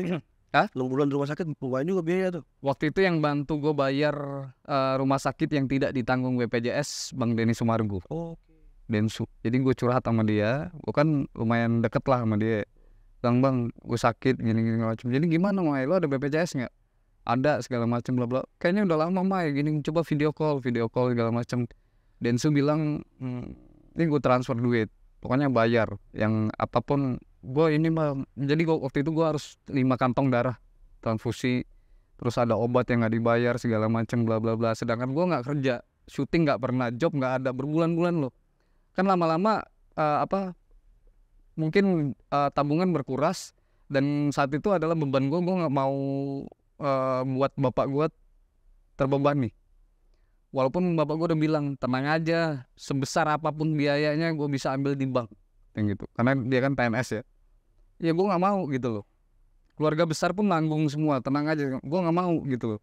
Hah? 6 bulan di rumah sakit lumayan juga biaya tuh. Waktu itu yang bantu gue bayar rumah sakit yang tidak ditanggung BPJS Bang Denny Sumargo. Densu. Jadi gue curhat sama dia, gue kan lumayan deket lah sama dia. Bang, gue sakit gini macam. Jadi gimana Mai? Lo ada BPJS nggak? Ada segala macam bla bla. Kayaknya udah lama Mai gini, coba video call segala macam. Densu bilang, ini gue transfer duit, pokoknya bayar yang apapun. Gue ini mah, jadi waktu itu gue harus 5 kantong darah transfusi, terus ada obat yang nggak dibayar segala macam bla bla bla. Sedangkan gue nggak kerja, syuting nggak pernah, job nggak ada berbulan-bulan loh. Kan lama-lama mungkin tabungan berkuras, dan saat itu adalah beban gue nggak mau buat bapak gue terbebani. Walaupun bapak gue udah bilang tenang aja, sebesar apapun biayanya gue bisa ambil di bank, yang gitu. Karena dia kan PNS ya. Ya gue nggak mau gitu loh. Keluarga besar pun nanggung semua, tenang aja, gue nggak mau gitu loh.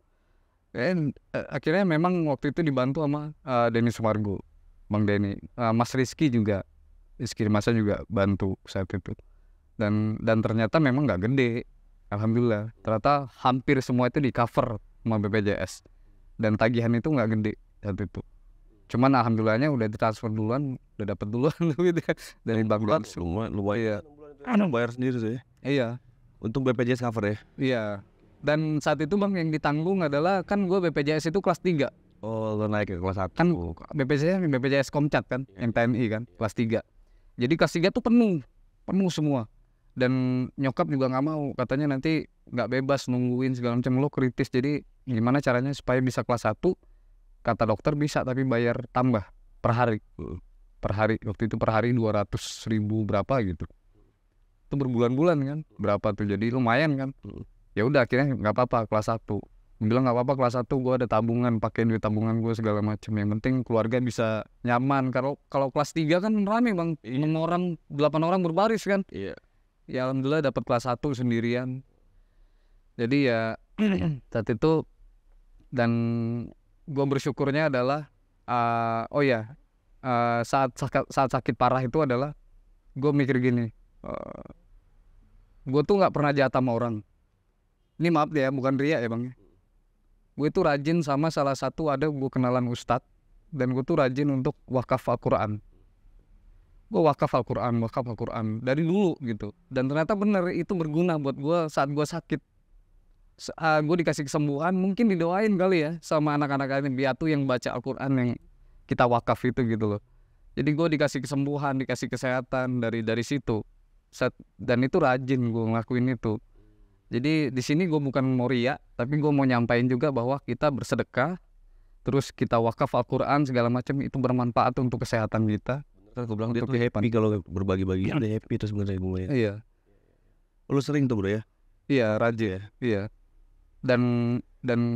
Akhirnya memang waktu itu dibantu sama Denny Sumargo, Bang Denny, Mas Rizky juga, Rizky Masa juga bantu saat itu. Dan ternyata memang nggak gede, alhamdulillah. Ternyata hampir semua itu di cover sama BPJS, dan tagihan itu nggak gede saat itu. Cuman alhamdulillahnya udah ditransfer duluan, udah dapet duluan gitu kan dari Bang Denny. Lumayan. Bayar sendiri sih. Iya. Untung BPJS cover ya. Iya. Dan saat itu Bang yang ditanggung adalah, kan gue BPJS itu kelas 3. Oh, lo naik ke kelas 1. Kan BPJS Komcat kan, yang TNI kan, kelas 3. Jadi kelas 3 tuh penuh semua. Dan nyokap juga nggak mau, katanya nanti nggak bebas nungguin segala macam, lo kritis. Jadi gimana caranya supaya bisa kelas 1? Kata dokter bisa, tapi bayar tambah per hari. Per hari, waktu itu per hari 200.000 berapa gitu. Itu berbulan-bulan kan, berapa tuh, jadi lumayan kan. Ya udah akhirnya nggak apa-apa kelas 1. Bilang nggak apa-apa kelas 1, gue ada tabungan, pakai duit tabungan gue segala macam. Yang penting keluarga bisa nyaman. Kalau kelas 3 kan rame Bang, 6 orang 8 orang berbaris kan. Iya. Ya alhamdulillah dapat kelas 1 sendirian. Jadi ya saat itu, dan gue bersyukurnya adalah saat sakit parah itu adalah gue mikir gini, gue tuh nggak pernah jahat sama orang. Ini maaf ya, bukan ria ya Bang. Gue tuh rajin sama salah satu, ada gue kenalan ustadz, dan gue tuh rajin untuk wakaf Al-Quran. Gue wakaf Al-Quran dari dulu gitu. Dan ternyata bener itu berguna buat gue saat gue sakit. Gue dikasih kesembuhan, mungkin didoain kali ya sama anak-anak biatu yang baca Al-Quran yang kita wakaf itu gitu loh. Jadi gue dikasih kesembuhan, dikasih kesehatan dari situ. Dan itu rajin gue ngelakuin itu. Jadi di sini gue bukan mau ria, tapi gue mau nyampain juga bahwa kita bersedekah, terus kita wakaf Al-Quran segala macam, itu bermanfaat untuk kesehatan kita. Gue bilang dia tuh happy kalau berbagi-bagi. Dia happy terus sebenarnya gue. Iya. Lu sering tuh Bro ya? Iya, rajin ya. Iya. Dan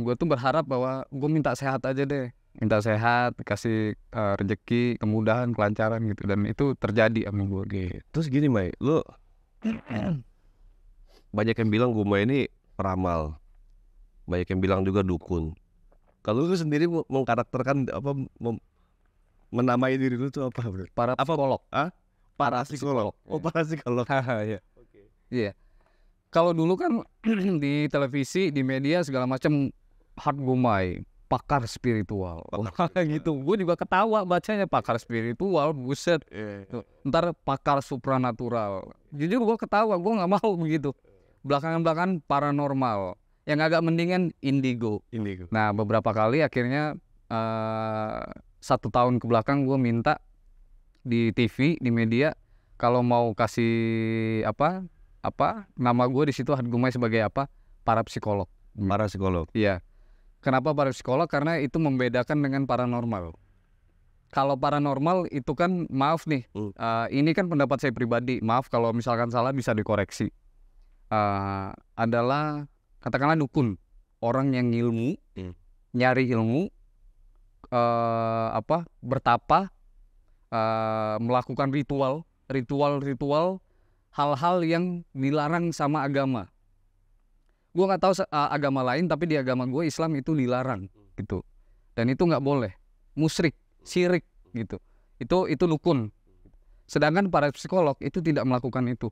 gue tuh berharap bahwa gue minta sehat aja deh. Minta sehat, kasih rezeki, kemudahan, kelancaran gitu. Dan itu terjadi sama gue gitu. Terus gini Mai, lu banyak yang bilang gue ini peramal, banyak yang bilang juga dukun. Kalau lu sendiri mengkarakterkan apa, menamai diri lu tuh apa Bro? Psikolog. Parapsikolog. Oh, parapsikolog. Iya. Iya. Kalau dulu kan di televisi, di media segala macam, Hart Gumai, pakar spiritual. Gitu. Gue juga ketawa bacanya, pakar spiritual, buset. Ntar pakar supranatural. Jujur gue ketawa, gue nggak mau begitu. Belakangan paranormal. Yang agak mendingan indigo. Nah beberapa kali akhirnya 1 tahun ke belakang gue minta di TV, di media, kalau mau kasih nama gue di situ Hart Gumai sebagai apa? Parapsikolog. Parapsikolog. Iya. Kenapa parapsikolog? Karena itu membedakan dengan paranormal. Kalau paranormal itu kan, maaf nih, ini kan pendapat saya pribadi, maaf kalau misalkan salah bisa dikoreksi. Adalah katakanlah dukun, orang yang nyari ilmu, bertapa, melakukan ritual hal-hal yang dilarang sama agama. Gue nggak tahu agama lain, tapi di agama gue Islam itu dilarang gitu, dan itu nggak boleh, musyrik, syirik gitu. Itu dukun. Sedangkan para psikolog itu tidak melakukan itu.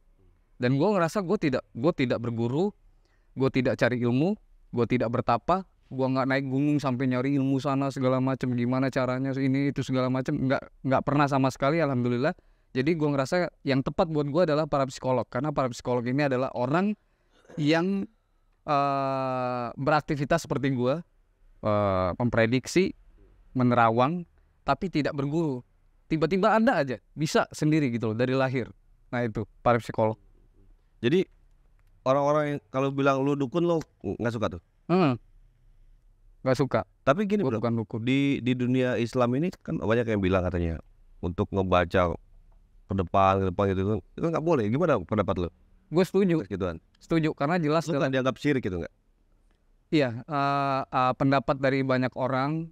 Dan gue ngerasa gue tidak berguru, gue tidak cari ilmu, gue tidak bertapa, gue nggak naik gunung sampai nyari ilmu sana segala macam, gimana caranya ini itu segala macam, nggak pernah sama sekali, alhamdulillah. Jadi gue ngerasa yang tepat buat gue adalah para psikolog, karena para psikolog ini adalah orang yang beraktivitas seperti gue, memprediksi, menerawang, tapi tidak berguru. Tiba-tiba ada aja bisa sendiri gitu loh dari lahir. Nah itu para psikolog. Jadi orang-orang yang kalau bilang lu dukun lo nggak suka tuh. Nggak suka. Tapi gini Gua bro, bukan dukun. di dunia Islam ini kan banyak yang bilang katanya untuk ngebaca ke depan gitu itu nggak boleh. Gimana pendapat lo? Gue setuju. Gituan. Setuju karena jelas Lu nggak dianggap syirik gitu nggak? Iya, pendapat dari banyak orang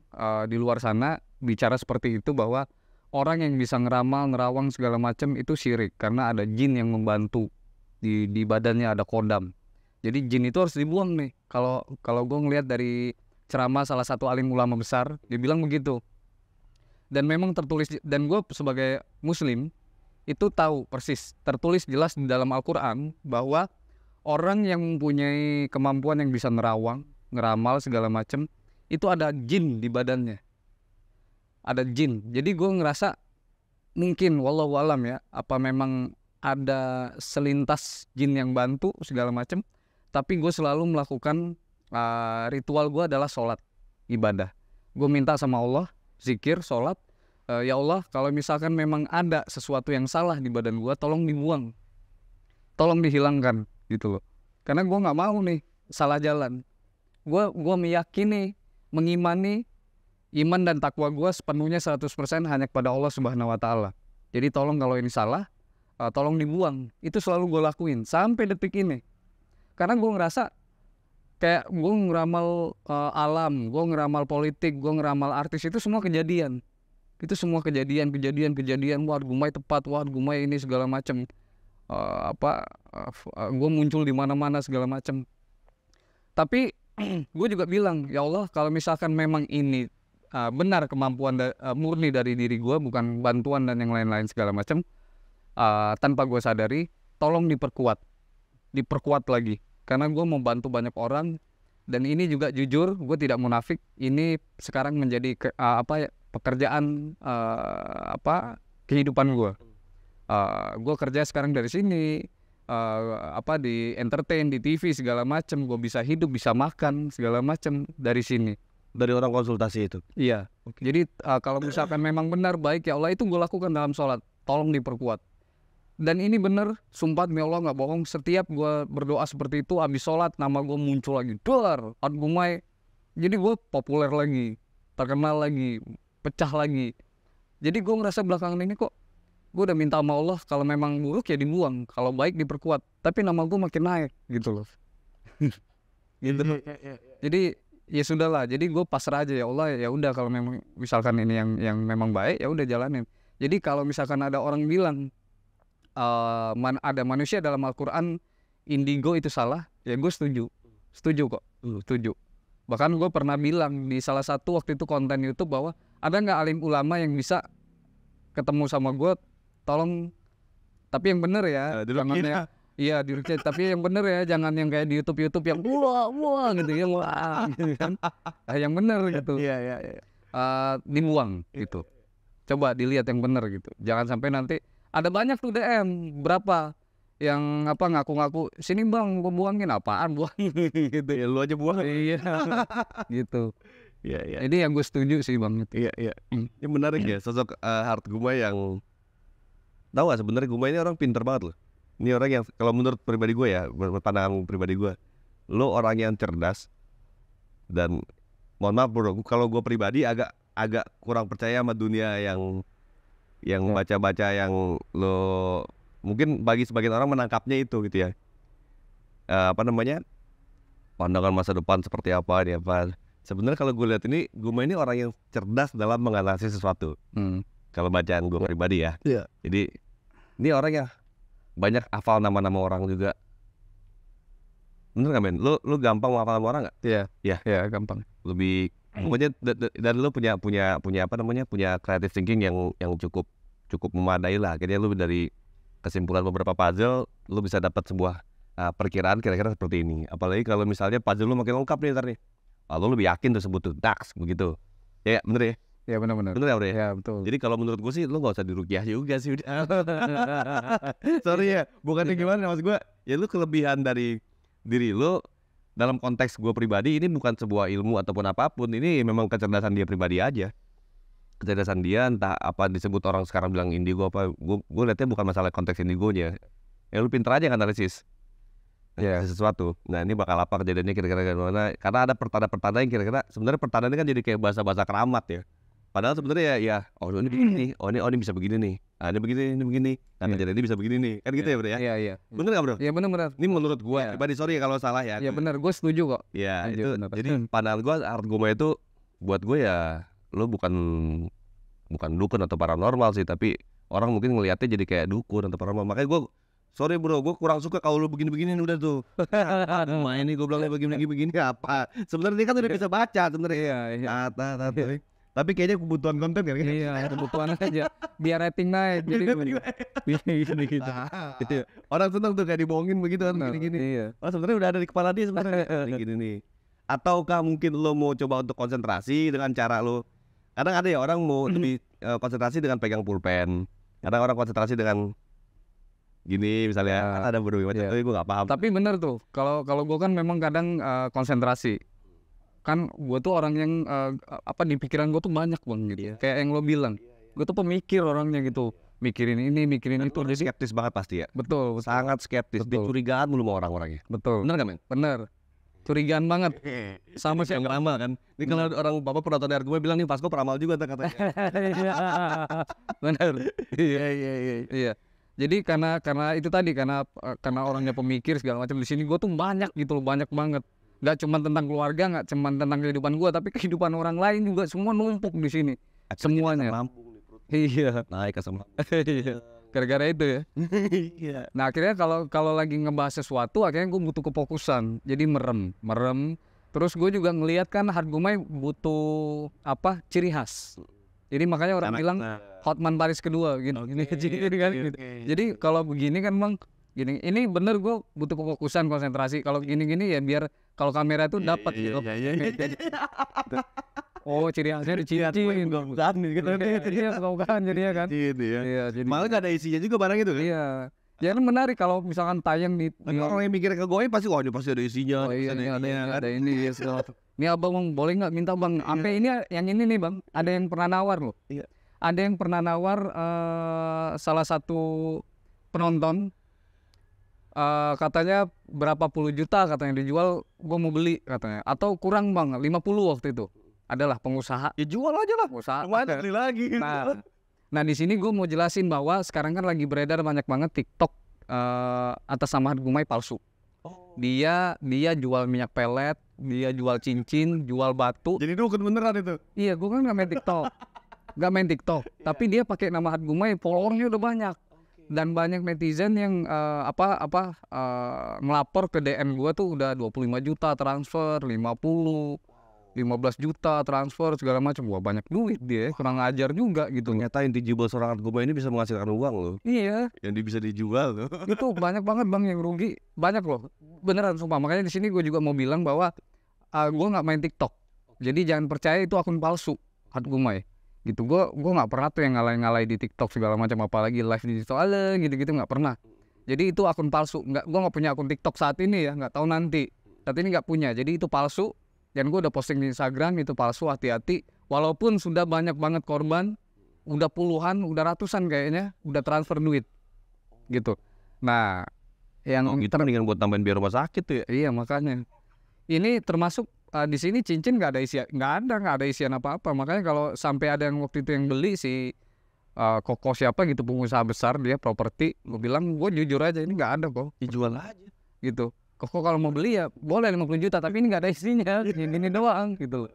di luar sana bicara seperti itu, bahwa orang yang bisa ngeramal, nerawang segala macam itu syirik karena ada jin yang membantu, di badannya ada kodam. Jadi jin itu harus dibuang nih. Kalau gue ngelihat dari ceramah salah satu alim ulama besar, dia bilang begitu. Dan memang tertulis, dan gue sebagai muslim itu tahu persis, tertulis jelas di dalam Al-Quran bahwa orang yang mempunyai kemampuan yang bisa nerawang, ngeramal segala macam, itu ada jin di badannya. Ada jin. Jadi gue ngerasa mungkin wallahu alam ya, apa memang ada selintas jin yang bantu segala macam. Tapi gue selalu melakukan ritual gue adalah sholat, ibadah. Gue minta sama Allah, zikir, sholat. Ya Allah, kalau misalkan memang ada sesuatu yang salah di badan gue, tolong dibuang, tolong dihilangkan gitu loh. Karena gue nggak mau nih salah jalan. Gue meyakini, mengimani iman dan takwa gue sepenuhnya 100% hanya kepada Allah Subhanahu wa Ta'ala. Jadi tolong kalau ini salah, tolong dibuang. Itu selalu gue lakuin sampai detik ini. Karena gue ngerasa kayak gue ngeramal alam, gue ngeramal politik, gue ngeramal artis, itu semua kejadian. Itu semua kejadian. Wah, Gumai tepat, wah Gumai ini segala macam. Gue muncul di mana-mana segala macam. Tapi gue juga bilang, ya Allah, kalau misalkan memang ini benar kemampuan murni dari diri gue, bukan bantuan dan yang lain-lain segala macam, tanpa gue sadari, tolong diperkuat lagi, karena gue mau bantu banyak orang. Dan ini juga jujur, gue tidak munafik, ini sekarang menjadi pekerjaan kehidupan gue. Gue kerja sekarang dari sini, di entertain, di TV segala macam, gue bisa hidup, bisa makan segala macam dari sini. Dari orang konsultasi itu. Iya. Jadi kalau misalkan memang benar baik, ya Allah, itu gue lakukan dalam sholat, tolong diperkuat. Dan ini benar, sumpah demi Allah nggak bohong, setiap gue berdoa seperti itu, habis sholat nama gue muncul lagi, Gumai. Jadi gue populer lagi, terkenal lagi, pecah lagi. Jadi gue ngerasa belakangan ini kok gue udah minta sama Allah, kalau memang buruk ya dibuang, kalau baik diperkuat. Tapi nama gue makin naik gitu loh. Gitu. Jadi ya sudahlah, jadi gue pasrah aja, ya Allah, ya udah kalau memang misalkan ini yang memang baik, ya udah jalanin. Jadi kalau misalkan ada orang bilang ada manusia dalam Al-Quran indigo itu salah, ya gue setuju kok, setuju. Bahkan gue pernah bilang di salah satu waktu itu konten YouTube bahwa ada nggak alim ulama yang bisa ketemu sama gue, tolong, tapi yang bener ya, jangan ya, iya di Rukia, tapi yang bener ya, jangan yang kayak di YouTube yang wah gitu ya, wah gitu kan, yang bener gitu, dibuang gitu. Coba dilihat yang bener gitu, jangan sampai nanti ada banyak tuh DM berapa yang ngaku-ngaku, sini bang gue buangin, apaan buang gitu ya, lu aja buang. Iya gitu. Iya. Jadi yang gue setuju sih bang itu. Iya. Ini menarik ya sosok Hart Gumai yang tahu gak sebenarnya Gumai ini orang pinter banget loh. Ini orang yang kalau menurut pribadi gue ya, pandangan pribadi gue, lo orang yang cerdas. Dan mohon maaf bro, kalau gue pribadi agak kurang percaya sama dunia yang baca-baca yang lo mungkin bagi sebagian orang menangkapnya itu gitu ya, pandangan masa depan seperti apa, sebenarnya kalau gue lihat ini Guma ini orang yang cerdas dalam menganalisis sesuatu. Kalau bacaan gue pribadi ya. Iya. Jadi ini orang yang banyak hafal nama-nama orang juga. Bener gak men? Lu gampang menghafal nama orang gak? Iya. Iya. Iya, gampang. Lebih pokoknya dan lu punya apa namanya? Punya creative thinking yang cukup memadai lah. Akhirnya lu dari kesimpulan beberapa puzzle lu bisa dapat sebuah perkiraan kira-kira seperti ini. Apalagi kalau misalnya puzzle lu makin lengkap nih ntar nih. Lalu lebih yakin tuh sebut tuh DAX begitu. Ya bener ya? Iya, benar-benar. Bener ya bro ya? Iya, betul. Jadi kalau menurut gue sih lu gak usah diruqyah juga sih udah. Sorry ya, bukannya gimana maksud gue. Ya lu kelebihan dari diri lu dalam konteks gue pribadi ini bukan sebuah ilmu ataupun apapun. Ini memang kecerdasan dia pribadi aja. Kecerdasan dia entah apa disebut orang sekarang bilang indigo apa. Gue liatnya bukan masalah konteks indigonya. Ya lu pinter aja kan analisis. Ya sesuatu. Nah ini bakal apa kejadiannya kira-kira gimana? Karena ada pertanda-pertanda yang kira-kira sebenarnya pertanda ini kan jadi kayak bahasa-bahasa keramat ya. Padahal sebenarnya ya oh ini begini nih, oh ini bisa begini nih, ini begini, nah kejadian ini bisa begini nih, kan gitu ya bro ya? Iya. Bener nggak bro? Iya, benar-benar. Ini menurut gua Iya. pribadi, sorry ya kalau salah ya. Iya, benar. Gue setuju kok. Ya Lanjut, itu, bener. jadi pandangan gua Art Guma itu buat gue ya lo bukan dukun atau paranormal sih, tapi orang mungkin ngelihatnya jadi kayak dukun atau paranormal. Makanya gua sorry bro, gue kurang suka kalau lu begini-begini udah tuh. Main nih gue bilangnya begini apa? Sebenarnya dia kan udah bisa baca sebenarnya. Iya. Tapi kayaknya kebutuhan konten kan? Iya, kebutuhan aja. Biar rating naik. Jadi gini gitu. Gitu. Orang seneng tuh kayak dibohongin begitu kan gini-gini. Iya. Oh sebenarnya udah ada di kepala dia sebenarnya. Gini nih. Ataukah mungkin lo mau coba untuk konsentrasi dengan cara lo? Kadang ada ya orang mau lebih konsentrasi dengan pegang pulpen. Kadang orang konsentrasi dengan gini misalnya. Ada berbagai macam. Tapi gue nggak paham. Tapi bener tuh. Kalau gue kan memang kadang konsentrasi. Kan gue tuh orang yang di pikiran gue tuh banyak bang gitu. Kayak yang lo bilang. Gue tuh pemikir orangnya gitu. Mikirin ini, mikirin itu. Jadi skeptis banget pasti ya. Betul. Sangat skeptis. Dicurigaan mulu sama orang-orangnya. Betul. Bener gak men? Bener. Curigaan banget. Sama yang ramal kan. Ini kalau orang bapak penonton dari gue bilang nih Vasco peramal juga katanya. Bener. Iya. Jadi karena itu tadi karena orangnya pemikir segala macam di sini gue tuh banyak gitu loh, banyak banget. Gak cuma tentang keluarga, gak cuma tentang kehidupan gue, tapi kehidupan orang lain juga semua numpuk di sini. Semuanya. Iya. Naik asam lambung. Iya. Gara-gara itu ya. Iya. Nah akhirnya kalau lagi ngebahas sesuatu, akhirnya gue butuh kefokusan. Jadi merem. Terus gue juga ngelihat kan Art Guma butuh ciri khas. Jadi makanya orang bilang Hotman Paris kedua gitu. Gini kan. Gitu. Jadi kalau begini kan bang, gini ini bener gue butuh kefokusan, konsentrasi. Kalau gini-gini ya biar kalau kamera itu dapat gitu. Oh ciri khasnya dicincin. Bukan gitu. Iya bukan jadinya kan. Gitu ya. Iya jadi. Malah gak ada isinya juga barang itu kan. Iya. Ya kan menarik kalau misalkan tayang di orang yang mikir ke gue pasti wah ini pasti ada isinya. Oh iya ada ini ya segala. Ini abang boleh nggak minta bang? Sampai ini yang ini nih bang. Ada yang pernah nawar loh. Iya. Ada yang pernah nawar salah satu penonton katanya berapa puluh juta katanya dijual, gue mau beli katanya. Atau kurang bang 50 waktu itu. Adalah pengusaha. Ya jual aja lah. Pengusaha. Kemana beli lagi? Nah di sini gue mau jelasin bahwa sekarang kan lagi beredar banyak banget TikTok atas nama Art Guma palsu. Dia jual minyak pelet, dia jual cincin, jual batu. Jadi dukun beneran itu. Iya, gue kan nggak main TikTok, tapi dia pakai nama Art Guma, followernya udah banyak. Dan banyak netizen yang ngelapor ke DM gue tuh udah 25 juta transfer, 15 juta transfer segala macam. Wah banyak duit dia, kurang ajar juga gitu. Ternyata inti jubel seorang Art Guma ini bisa menghasilkan uang loh. Iya. Yang bisa dijual loh. Itu banyak banget bang yang rugi, banyak loh. Beneran sumpah. Makanya di sini gue juga mau bilang bahwa gue nggak main TikTok. Jadi jangan percaya itu akun palsu Art Guma ya. Gitu. Gue nggak pernah tuh yang ngalai di TikTok segala macam, apalagi live di TikTok gitu nggak pernah. Jadi itu akun palsu. Gue nggak punya akun TikTok saat ini ya, nggak tahu nanti. Saat ini nggak punya. Jadi itu palsu. Dan gue udah posting di Instagram itu palsu, hati-hati. Walaupun sudah banyak banget korban, udah puluhan, udah ratusan kayaknya, udah transfer duit, gitu. Nah, yang kita mendingan buat tambahin biaya rumah sakit tuh ya. Iya makanya. Ini termasuk di sini cincin nggak ada isian apa-apa. Makanya kalau sampai ada yang waktu itu yang beli si Koko siapa gitu, pengusaha besar dia properti, gue bilang gue jujur aja ini nggak ada kok. Dijual aja. Gitu. kok kalau mau beli ya boleh 50 juta tapi ini nggak ada isinya, ini doang gitu loh.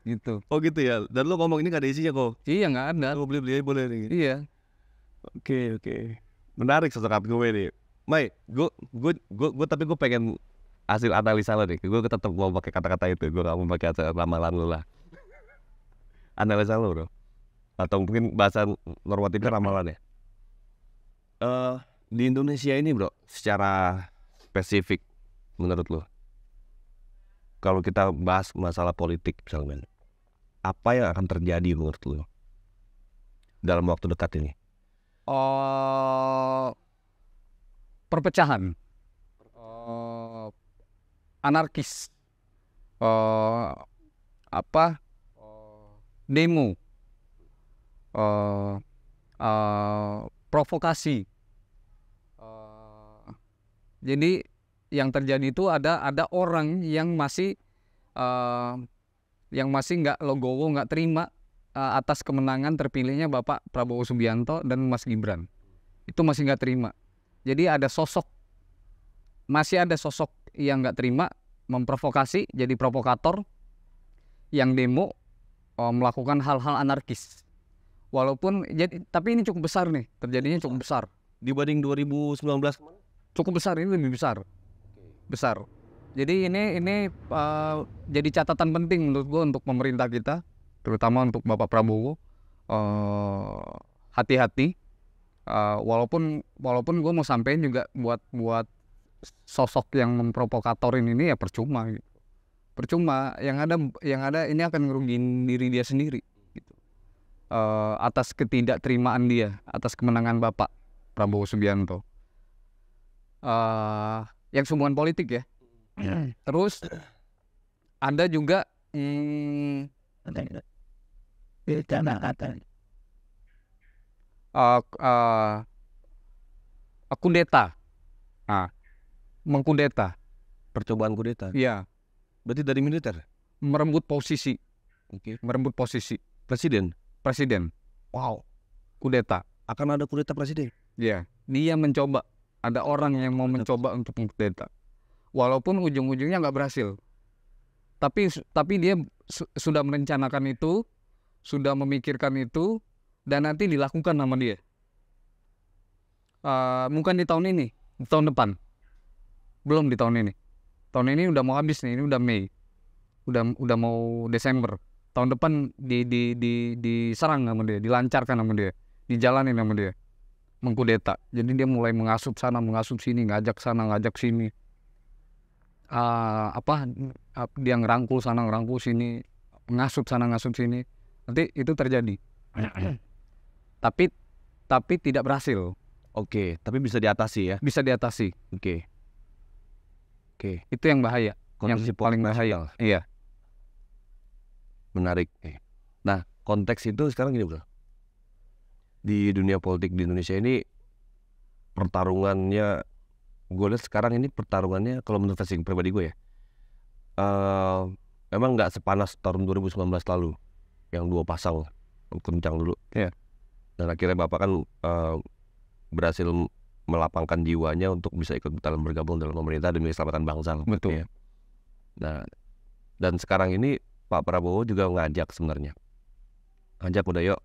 Gitu. Oh gitu ya. Dan lu ngomong ini gak ada isinya kok. Iya nggak ada. Lu beli aja boleh nih. Iya. Oke. Menarik sosok Hart Gumai nih. Mai, gue tapi gue pengen hasil analisa lo nih. Gue tetap mau pakai kata-kata itu. Gue gak mau pakai ramalan lo lah. Analisa lo bro. Atau mungkin bahasa normatifnya ramalan ya. Di Indonesia ini bro, secara spesifik menurut lo, kalau kita bahas masalah politik misalnya, apa yang akan terjadi menurut lo dalam waktu dekat ini? Perpecahan, anarkis, demo, provokasi. Jadi yang terjadi itu ada orang yang masih nggak legowo, nggak terima atas kemenangan terpilihnya Bapak Prabowo Subianto dan Mas Gibran. Itu masih nggak terima. Jadi masih ada sosok yang nggak terima, memprovokasi, jadi provokator, yang demo, melakukan hal-hal anarkis. Tapi ini cukup besar nih, terjadinya cukup besar. Dibanding 2019 kemarin? Cukup besar, ini lebih besar. Besar. Jadi ini jadi catatan penting menurut gue untuk pemerintah kita, terutama untuk Bapak Prabowo. Hati-hati. Walaupun gue mau sampein juga buat sosok yang memprovokatorin ini ya percuma gitu. Percuma, yang ada ini akan ngerugiin diri dia sendiri gitu. Atas ketidakterimaan dia atas kemenangan Bapak Prabowo Subianto. Yang hubungan politik ya. Terus ada juga kudeta. Mengkudeta. Percobaan kudeta? Iya. Berarti dari militer? Merembut posisi. Merembut posisi. Presiden? Wow. Kudeta. Akan ada kudeta presiden? Iya. Dia mencoba. Ada orang yang mau mencoba untuk mengkudeta. Walaupun ujung-ujungnya nggak berhasil. Tapi dia sudah merencanakan itu, sudah memikirkan itu, dan nanti dilakukan sama dia. Bukan di tahun ini, di tahun depan. Belum di tahun ini. Tahun ini udah mau habis nih, ini udah Mei. Udah mau Desember. Tahun depan diserang sama dia, dilancarkan sama dia, dijalanin sama dia. Mengkudeta. Jadi dia mulai mengasup sana, mengasup sini, ngajak sana, ngajak sini. Dia ngerangkul sana, ngerangkul sini, ngasup sana, ngasup sini. Nanti itu terjadi. Tapi tidak berhasil. Oke, tapi bisa diatasi ya? Bisa diatasi. Oke. Itu yang bahaya. Kondisi yang paling bahaya. Iya. Menarik. Nah, konteks itu sekarang gini bro. Di dunia politik di Indonesia ini pertarungannya, gue lihat sekarang ini pertarungannya kalau menurut versi pribadi gue ya, memang nggak sepanas tahun 2019 lalu yang dua pasang kencang dulu. Yeah. Dan akhirnya Bapak kan berhasil melapangkan jiwanya untuk bisa ikut dalam bergabung dalam pemerintah demi keselamatan bangsa. Betul. Ya. Nah, dan sekarang ini Pak Prabowo juga ngajak sebenarnya, udah yuk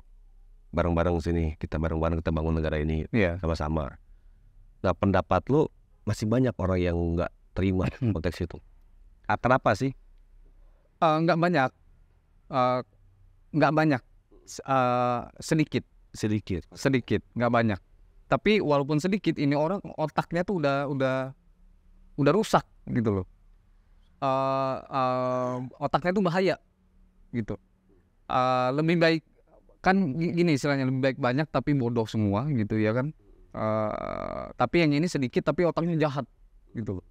bareng-bareng sini, kita bareng-bareng kita bangun negara ini sama-sama. Nah, pendapat lu masih banyak orang yang nggak terima konteks itu. Kenapa sih? Nggak banyak, sedikit, nggak banyak. Tapi walaupun sedikit, ini orang otaknya tuh udah rusak gitu loh. Otaknya tuh bahaya gitu. Lebih baik kan gini istilahnya, lebih baik banyak tapi bodoh semua gitu ya kan. Tapi yang ini sedikit tapi otaknya jahat gitu loh.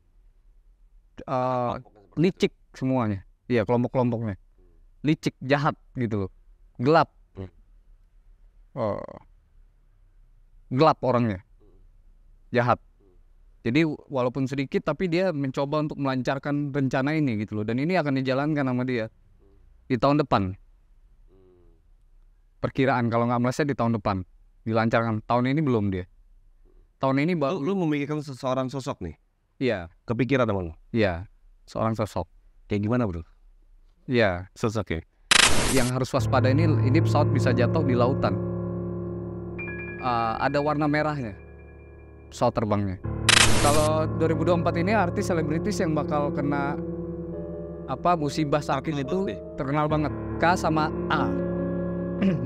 Licik semuanya. Iya, kelompok-kelompoknya licik, jahat gitu loh, gelap. Gelap orangnya, jahat. Jadi walaupun sedikit tapi dia mencoba untuk melancarkan rencana ini gitu loh. Dan ini akan dijalankan sama dia di tahun depan. Perkiraan kalau nggak meleset di tahun depan dilancarkan. Tahun ini belum dia. Tahun ini lu memikirkan seseorang sosok nih. Iya, Kepikiran sama lo? iya. Seorang sosok. Kayak gimana bro? Iya, Sosoknya? yang harus waspada ini pesawat bisa jatuh di lautan. Ada warna merahnya pesawat terbangnya. Kalau 2024 ini artis selebritis yang bakal kena musibah sakit itu terkenal banget. K sama A.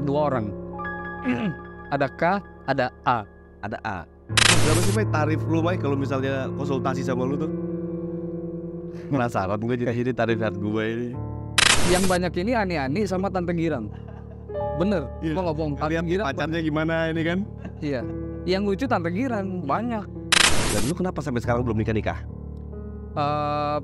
Dua orang. Ada K, ada A. Ada A. Berapa sih Mai tarif lu Mai kalau misalnya konsultasi sama lu tuh? Penasaran gue jadi tarif hard gue ini. Yang banyak ini Ani sama Tante Girang. Bener, Iya. gua nggak bohong. Tante Lihat Girang. pacarnya gimana ini kan? Iya. Yang lucu Tante Girang banyak. Dan lu kenapa sampai sekarang belum nikah? Eh